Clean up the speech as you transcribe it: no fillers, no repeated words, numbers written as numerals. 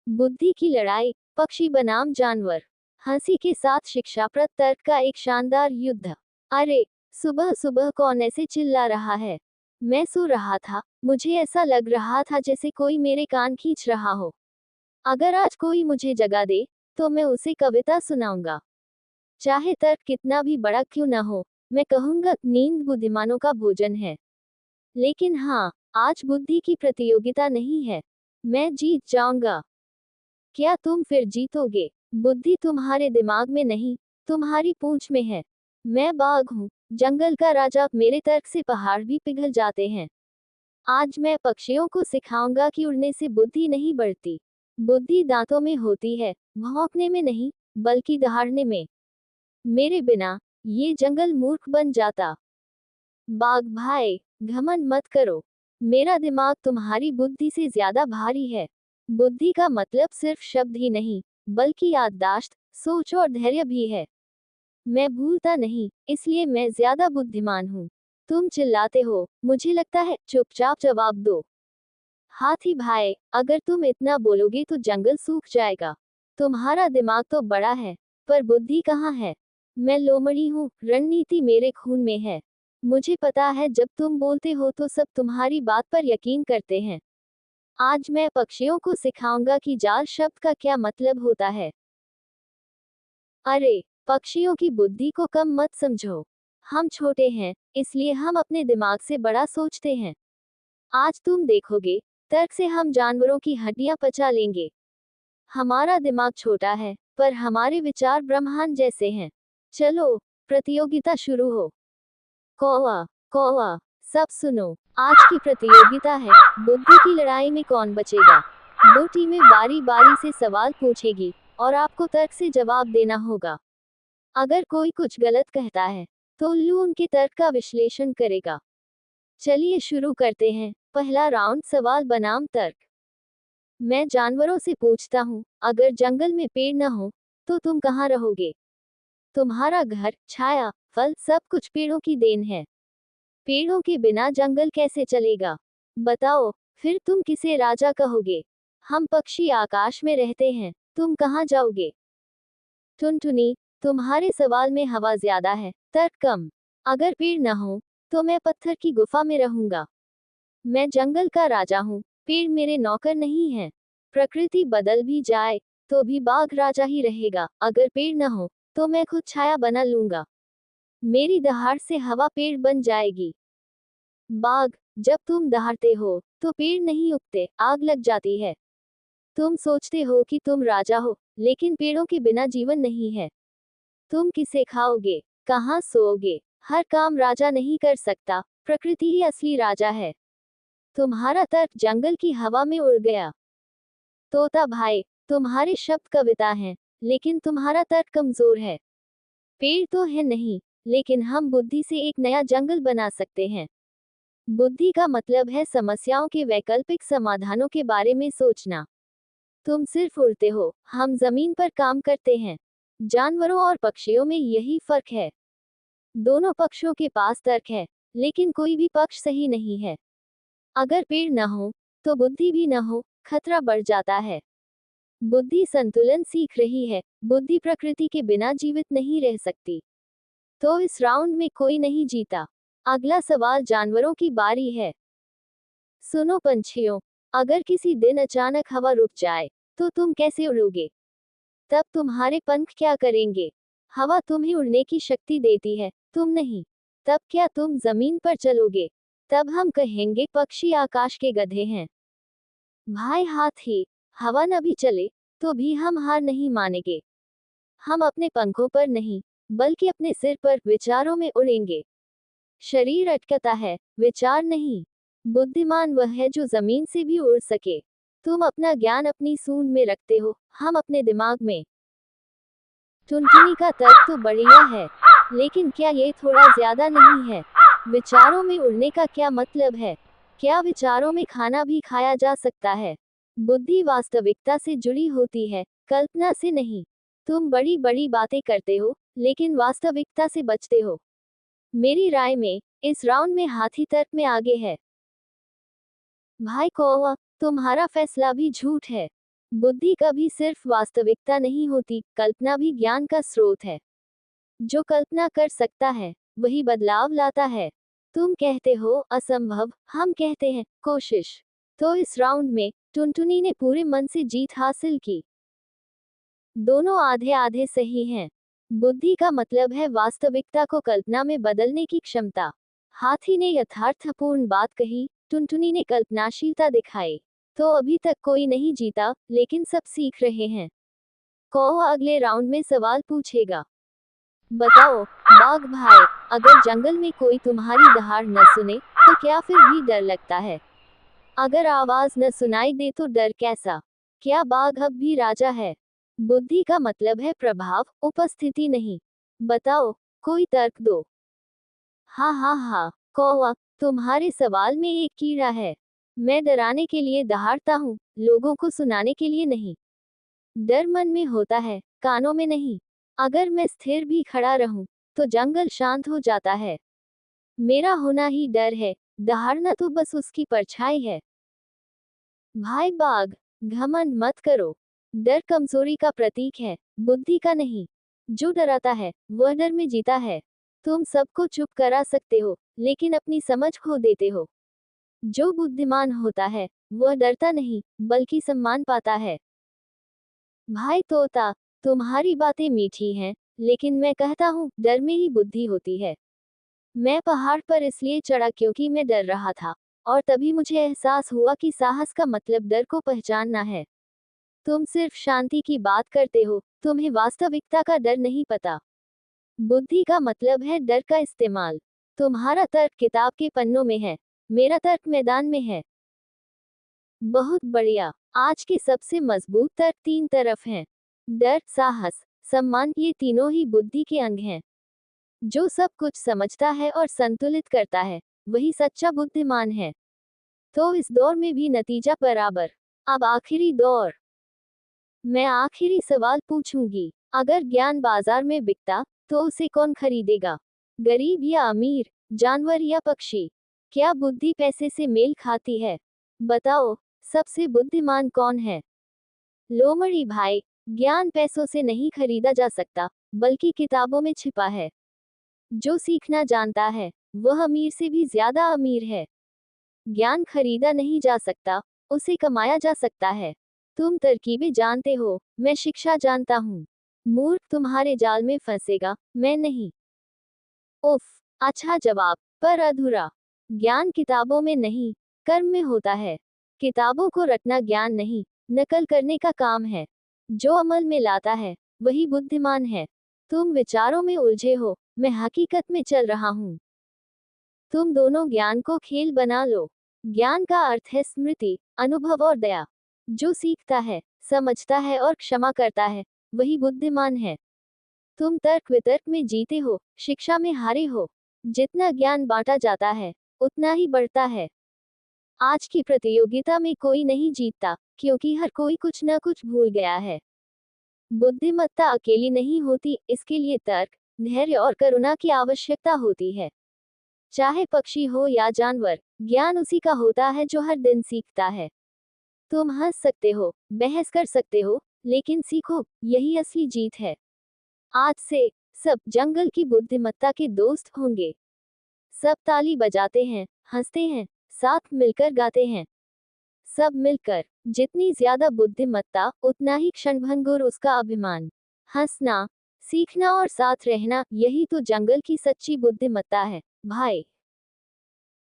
बुद्धि की लड़ाई, पक्षी बनाम जानवर। हंसी के साथ शिक्षाप्रद तर्क का एक शानदार युद्ध। अरे, सुबह सुबह कौन ऐसे चिल्ला रहा है? मैं सो रहा था, मुझे ऐसा लग रहा था जैसे कोई मेरे कान खींच रहा हो। अगर आज कोई मुझे जगा दे, तो मैं उसे कविता सुनाऊंगा। चाहे तर्क कितना भी बड़ा क्यों न हो, मैं कहूंगा नींद बुद्धिमानों का भोजन है। लेकिन हाँ, आज बुद्धि की प्रतियोगिता नहीं है। मैं जीत जाऊंगा। क्या तुम फिर जीतोगे? बुद्धि तुम्हारे दिमाग में नहीं, तुम्हारी पूंछ में है। मैं बाघ हूँ, जंगल का राजा, मेरे तर्क से पहाड़ भी पिघल जाते हैं। आज मैं पक्षियों को सिखाऊंगा कि उड़ने से बुद्धि नहीं बढ़ती। बुद्धि दांतों में होती है, भौंकने में नहीं, बल्कि दहाड़ने में। मेरे बिना ये जंगल मूर्ख बन जाता। बाघ भाई, घमंड मत करो। मेरा दिमाग तुम्हारी बुद्धि से ज्यादा भारी है। बुद्धि का मतलब सिर्फ शब्द ही नहीं, बल्कि याददाश्त, सोच और धैर्य भी है। मैं भूलता नहीं, इसलिए मैं ज्यादा बुद्धिमान हूँ। तुम चिल्लाते हो, मुझे लगता है, चुपचाप जवाब दो। हाथी भाई, अगर तुम इतना बोलोगे तो जंगल सूख जाएगा। तुम्हारा दिमाग तो बड़ा है, पर बुद्धि कहाँ है? मैं लोमड़ी हूँ, रणनीति मेरे खून में है। मुझे पता है जब तुम बोलते हो तो सब तुम्हारी बात पर यकीन करते हैं। आज मैं पक्षियों को सिखाऊंगा कि जाल शब्द का क्या मतलब होता है। अरे, पक्षियों की बुद्धि को कम मत समझो। हम छोटे हैं, इसलिए हम अपने दिमाग से बड़ा सोचते हैं। आज तुम देखोगे, तर्क से हम जानवरों की हड्डियां पचा लेंगे। हमारा दिमाग छोटा है, पर हमारे विचार ब्रह्मांड जैसे हैं। चलो, प्रतियोगिता शुरू हो। कौवा, कौवा, सब सुनो। आज की प्रतियोगिता है, बुद्धि की लड़ाई में कौन बचेगा। दो टीमें बारी बारी से सवाल पूछेगी, और आपको तर्क से जवाब देना होगा। अगर कोई कुछ गलत कहता है, तो उल्लू उनके तर्क का विश्लेषण करेगा। चलिए शुरू करते हैं। पहला राउंड, सवाल बनाम तर्क। मैं जानवरों से पूछता हूँ, अगर जंगल में पेड़ न हो, तो तुम कहाँ रहोगे? तुम्हारा घर, छाया, फल, सब कुछ पेड़ों की देन है। पेड़ों के बिना जंगल कैसे चलेगा? बताओ, फिर तुम किसे राजा कहोगे? हम पक्षी आकाश में रहते हैं, तुम कहाँ जाओगे? टुनटुनी, तुम्हारे सवाल में हवा ज्यादा है, तर्क कम। अगर पेड़ न हो, तो मैं पत्थर की गुफा में रहूंगा। मैं जंगल का राजा हूँ, पेड़ मेरे नौकर नहीं हैं। प्रकृति बदल भी जाए, तो भी बाघ राजा ही रहेगा। अगर पेड़ न हो, तो मैं खुद छाया बना लूंगा। मेरी दहाड़ से हवा पेड़ बन जाएगी। बाघ, जब तुम दहाड़ते हो, तो पेड़ नहीं उगते, आग लग जाती है। तुम सोचते हो कि तुम राजा हो, लेकिन पेड़ों के बिना जीवन नहीं है। तुम किसे खाओगे? कहाँ सोओगे? हर काम राजा नहीं कर सकता, प्रकृति ही असली राजा है। तुम्हारा तर्क जंगल की हवा में उड़ गया। तोता भाई, तुम्हारे शब्द कविता हैं, लेकिन तुम्हारा तर्क कमजोर है। पेड़ तो है नहीं, लेकिन हम बुद्धि से एक नया जंगल बना सकते हैं। बुद्धि का मतलब है समस्याओं के वैकल्पिक समाधानों के बारे में सोचना। तुम सिर्फ उड़ते हो, हम जमीन पर काम करते हैं। जानवरों और पक्षियों में यही फर्क है। दोनों पक्षों के पास तर्क है, लेकिन कोई भी पक्ष सही नहीं है। अगर पेड़ न हो, तो बुद्धि भी न हो, खतरा बढ़ जाता है। बुद्धि संतुलन सीख रही है, बुद्धि प्रकृति के बिना जीवित नहीं रह सकती। तो इस राउंड में कोई नहीं जीता। अगला सवाल, जानवरों की बारी है। सुनो पंछियों, अगर किसी दिन अचानक हवा रुक जाए, तो तुम कैसे उड़ोगे? तब तुम्हारे पंख क्या करेंगे? हवा तुम्हें उड़ने की शक्ति देती है, तुम नहीं। तब क्या तुम जमीन पर चलोगे? तब हम कहेंगे पक्षी आकाश के गधे हैं। भाई हाथी, हवा न भी चले, तो भी हम हार नहीं मानेंगे। हम अपने पंखों पर नहीं, बल्कि अपने सिर पर, विचारों में उड़ेंगे। शरीर अटकता है, विचार नहीं। बुद्धिमान वह है जो जमीन से भी उड़ सके। तुम अपना ज्ञान अपनी सूंड में रखते हो, हम अपने दिमाग में। टुनटुनी का तर्क तो बढ़िया है, लेकिन क्या ये थोड़ा ज्यादा नहीं है? विचारों में उड़ने का क्या मतलब है? क्या विचारों में खाना भी खाया जा सकता है? बुद्धि वास्तविकता से जुड़ी होती है, कल्पना से नहीं। तुम बड़ी बड़ी बातें करते हो, लेकिन वास्तविकता से बचते हो। मेरी राय में, इस राउंड में हाथी तर्क में आगे है। भाई कौवा, तुम्हारा फैसला भी झूठ है। बुद्धि कभी सिर्फ वास्तविकता नहीं होती, कल्पना भी ज्ञान का स्रोत है। जो कल्पना कर सकता है वही बदलाव लाता है। तुम कहते हो असंभव, हम कहते हैं कोशिश। तो इस राउंड में टुनटुनी ने पूरे मन से जीत हासिल की। दोनों आधे आधे सही हैं। बुद्धि का मतलब है वास्तविकता को कल्पना में बदलने की क्षमता। हाथी ने यथार्थपूर्ण बात कही, टुनटुनी ने कल्पनाशीलता दिखाई। तो अभी तक कोई नहीं जीता, लेकिन सब सीख रहे हैं। कौवा अगले राउंड में सवाल पूछेगा। बताओ बाघ भाई, अगर जंगल में कोई तुम्हारी दहाड़ न सुने तो क्या फिर भी डर लगता है? अगर आवाज न सुनाई दे तो डर कैसा? क्या बाघ अब भी राजा है? बुद्धि का मतलब है प्रभाव, उपस्थिति नहीं। बताओ, कोई तर्क दो। हाँ हाँ हाँ, कौवा, तुम्हारे सवाल में एक कीड़ा है। मैं डराने के लिए दहाड़ता हूँ, लोगों को सुनाने के लिए नहीं। डर मन में होता है, कानों में नहीं। अगर मैं स्थिर भी खड़ा रहूं, तो जंगल शांत हो जाता है। मेरा होना ही डर है, दहाड़ना तो बस उसकी परछाई है। भाई बाघ, घमंड मत करो। डर कमजोरी का प्रतीक है, बुद्धि का नहीं। जो डराता है वह डर में जीता है। तुम सबको चुप करा सकते हो, लेकिन अपनी समझ खो देते हो। जो बुद्धिमान होता है वह डरता नहीं, बल्कि सम्मान पाता है। भाई तोता, तुम्हारी बातें मीठी हैं, लेकिन मैं कहता हूँ डर में ही बुद्धि होती है। मैं पहाड़ पर इसलिए चढ़ा क्योंकि मैं डर रहा था, और तभी मुझे एहसास हुआ कि साहस का मतलब डर को पहचानना है। तुम सिर्फ शांति की बात करते हो, तुम्हें वास्तविकता का डर नहीं पता। बुद्धि का मतलब है डर का इस्तेमाल। तुम्हारा तर्क किताब के पन्नों में है, मेरा तर्क मैदान में है। बहुत बढ़िया। आज के सबसे मजबूत तर्क तीन तरफ हैं। डर, साहस, सम्मान, ये तीनों ही बुद्धि के अंग हैं। जो सब कुछ समझता है और संतुलित करता है, वही सच्चा बुद्धिमान है। तो इस दौर में भी नतीजा बराबर। अब आखिरी दौर। मैं आखिरी सवाल पूछूंगी। अगर ज्ञान बाजार में बिकता, तो उसे कौन खरीदेगा? गरीब या अमीर, जानवर या पक्षी? क्या बुद्धि पैसे से मेल खाती है? बताओ, सबसे बुद्धिमान कौन है? लोमड़ी भाई, ज्ञान पैसों से नहीं खरीदा जा सकता, बल्कि किताबों में छिपा है। जो सीखना जानता है, वह अमीर से भी ज्यादा अमीर है। ज्ञान खरीदा नहीं जा सकता, उसे कमाया जा सकता है। तुम तरकीबें जानते हो, मैं शिक्षा जानता हूँ। मूर्ख तुम्हारे जाल में फंसेगा, मैं नहीं। उफ, अच्छा जवाब, पर अधूरा। ज्ञान किताबों में नहीं, कर्म में होता है। किताबों को रटना ज्ञान नहीं, नकल करने का काम है। जो अमल में लाता है, वही बुद्धिमान है। तुम विचारों में उलझे हो, मैं हकीकत में चल रहा हूँ। तुम दोनों ज्ञान को खेल बना लो। ज्ञान का अर्थ है स्मृति, अनुभव और दया। जो सीखता है, समझता है और क्षमा करता है, वही बुद्धिमान है। तुम तर्क वितर्क में जीते हो, शिक्षा में हारे हो। जितना ज्ञान बांटा जाता है, उतना ही बढ़ता है। आज की प्रतियोगिता में कोई नहीं जीतता, क्योंकि हर कोई कुछ न कुछ भूल गया है। बुद्धिमत्ता अकेली नहीं होती, इसके लिए तर्क, धैर्य और करुणा की आवश्यकता होती है। चाहे पक्षी हो या जानवर, ज्ञान उसी का होता है जो हर दिन सीखता है। तुम हंस सकते हो, बहस कर सकते हो, लेकिन सीखो, यही असली जीत है। आज से सब जंगल की बुद्धिमत्ता के दोस्त होंगे। सब ताली बजाते हैं, हंसते हैं, साथ मिलकर गाते हैं। सब मिलकर, जितनी ज्यादा बुद्धिमत्ता, उतना ही क्षणभंगुर उसका अभिमान। हंसना, सीखना और साथ रहना, यही तो जंगल की सच्ची बुद्धिमत्ता है, भाई।